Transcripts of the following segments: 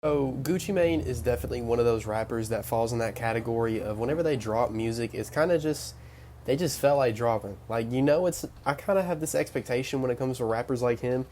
So Gucci Mane is definitely one of those rappers that falls in that category of whenever they drop music, it's kind of just they just felt like dropping. Like it's I kind of have this expectation when it comes to rappers like him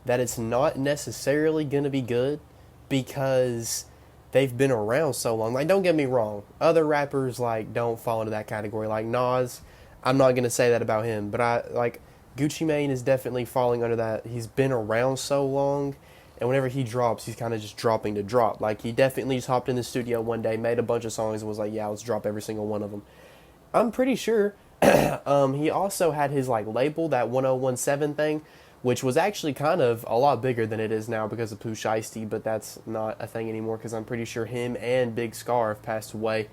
that it's not necessarily going to be good because they've been around so long. Like don't get me wrong, other rappers like don't fall into that category. Like Nas, I'm not going to say that about him, but I like Gucci Mane is definitely falling under that. He's been around so long and whenever he drops, he's kind of just dropping to drop. Like he definitely just hopped in the studio one day, made a bunch of songs, and was like, "Yeah, let's drop every single one of them." I'm pretty sure. He also had his like label, that 1017 thing, which was actually kind of a lot bigger than it is now because of Pooh Shiesty, but that's not a thing anymore because I'm pretty sure him and Big Scar have passed away.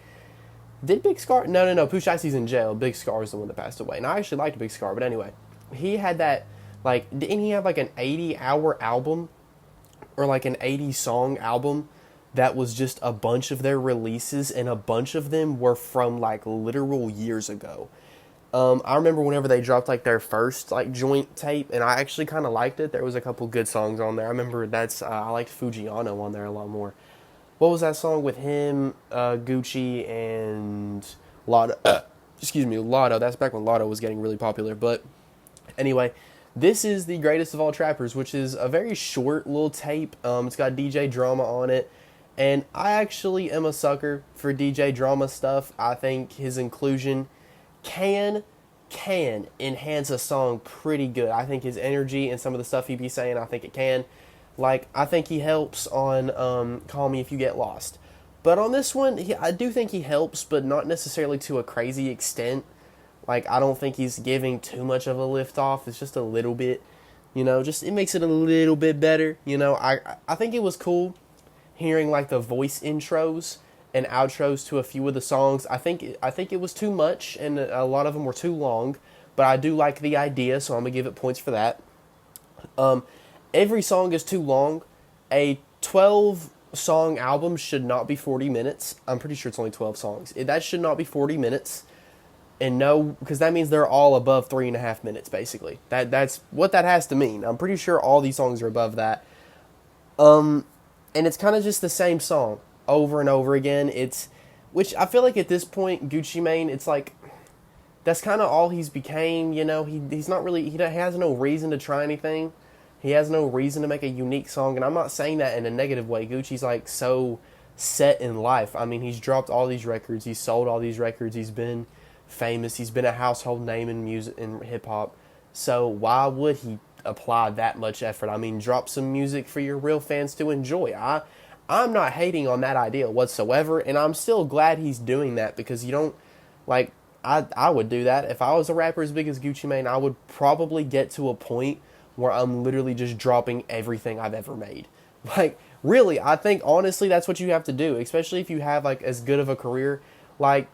Did Big Scar? No. Pooh Shiesty's in jail. Big Scar is the one that passed away. And I actually liked Big Scar, but anyway, he had that. Like, didn't he have like an 80-hour album or like an 80 song album that was just a bunch of their releases, and a bunch of them were from like literal years ago. I remember whenever they dropped like their first like joint tape, and I actually kind of liked it. There was a couple good songs on there. I remember I liked Fujiano on there a lot more. What was that song with him, Gucci, and Lotto? Excuse me, Lotto. That's back when Lotto was getting really popular. But anyway, this is the greatest of all trappers, which is a very short little tape. It's got DJ Drama on it, and I actually am a sucker for DJ Drama stuff. I think his inclusion can enhance a song pretty good. I think his energy and some of the stuff he be saying, I think it can. Like I think he helps on "Call Me If You Get Lost," but on this one, I do think he helps, but not necessarily to a crazy extent. Like I don't think he's giving too much of a lift off. It's just a little bit, just it makes it a little bit better. I think it was cool hearing like the voice intros and outros to a few of the songs. I think it was too much and a lot of them were too long, but I do like the idea, so I'm gonna give it points for that. Um, every song is too long. A 12 song album should not be 40 minutes. I'm pretty sure it's only 12 songs. That should not be 40 minutes. And no, because that means they're all above 3.5 minutes, basically. That's what that has to mean. I'm pretty sure all these songs are above that. And it's kind of just the same song over and over again. Which I feel like at this point, Gucci Mane, it's like that's kind of all he's became. He's not really he has no reason to try anything. He has no reason to make a unique song, and I'm not saying that in a negative way. Gucci's like so set in life. I mean, he's dropped all these records, he's sold all these records, he's been famous, he's been a household name in music in hip hop. So why would he apply that much effort? I mean, drop some music for your real fans to enjoy. I'm not hating on that idea whatsoever, and I'm still glad he's doing that because you don't like I would do that if I was a rapper as big as Gucci Mane. I would probably get to a point where I'm literally just dropping everything I've ever made. Like really, I think honestly that's what you have to do, especially if you have like as good of a career. Like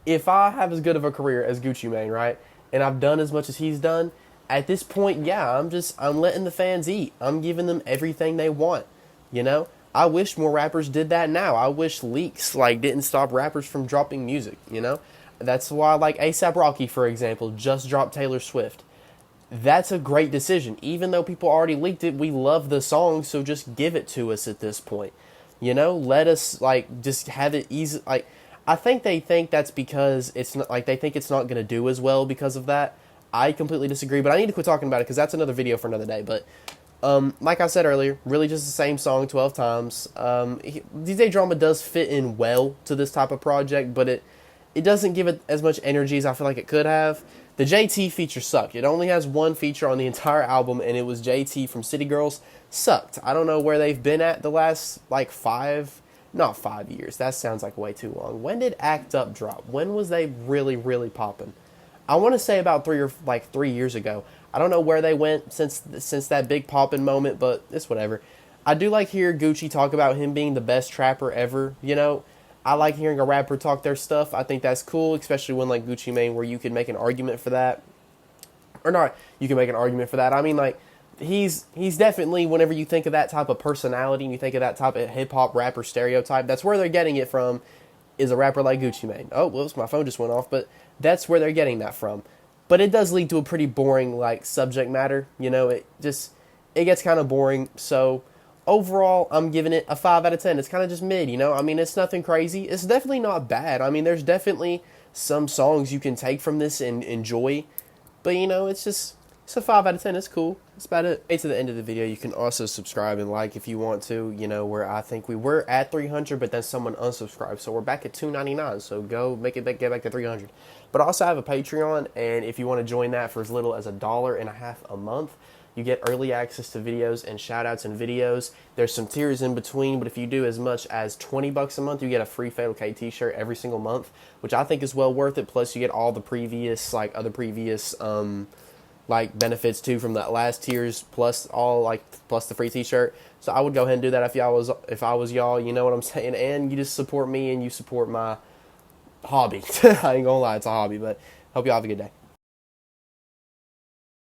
if I have as good of a career as Gucci Mane, right, and I've done as much as he's done, at this point, yeah, I'm letting the fans eat. I'm giving them everything they want. I wish more rappers did that now. I wish leaks like didn't stop rappers from dropping music. That's why like ASAP Rocky, for example, just dropped Taylor Swift. That's a great decision. Even though people already leaked it, we love the song, so just give it to us at this point. Let us like just have it easy. Like I think they think that's because it's not like they think it's not going to do as well because of that. I completely disagree, but I need to quit talking about it because that's another video for another day. But like I said earlier, really just the same song 12 times. DJ Drama does fit in well to this type of project, but it doesn't give it as much energy as I feel like it could have. The JT feature sucked. It only has one feature on the entire album, and it was JT from City Girls. Sucked. I don't know where they've been at the last, like, not 5 years. That sounds like way too long. When did Act Up drop? When was they really, really popping? I want to say about 3 years ago. I don't know where they went since that big popping moment, but it's whatever. I do like hear Gucci talk about him being the best trapper ever. I like hearing a rapper talk their stuff. I think that's cool, especially when like Gucci Mane, where you could make an argument for that, or not. You can make an argument for that. I mean, like he's definitely whenever you think of that type of personality and you think of that type of hip hop rapper stereotype, that's where they're getting it from. Is a rapper like Gucci Mane. Oh, whoops, my phone just went off, but that's where they're getting that from. But it does lead to a pretty boring like subject matter. It gets kind of boring. So overall, I'm giving it a 5 out of 10. It's kind of just mid, you know? I mean, it's nothing crazy. It's definitely not bad. I mean, there's definitely some songs you can take from this and enjoy. But, you know, it's a 5 out of 10. It's cool. That's about it. Hey, to the end of the video, you can also subscribe and like if you want to, you know, where I think we were at 300, but then someone unsubscribed. So we're back at 299. So go make it back, get back to 300. But I also have a Patreon, and if you want to join that for as little as $1.50 a month, you get early access to videos and shout-outs and videos. There's some tiers in between, but if you do as much as $20 a month, you get a free Fatal K t-shirt every single month, which I think is well worth it. Plus, you get all the previous, other previous, benefits too from that last tiers, plus the free t-shirt. So I would go ahead and do that if I was y'all, you know what I'm saying? And you just support me and you support my hobby. I ain't gonna lie, it's a hobby, but hope y'all have a good day.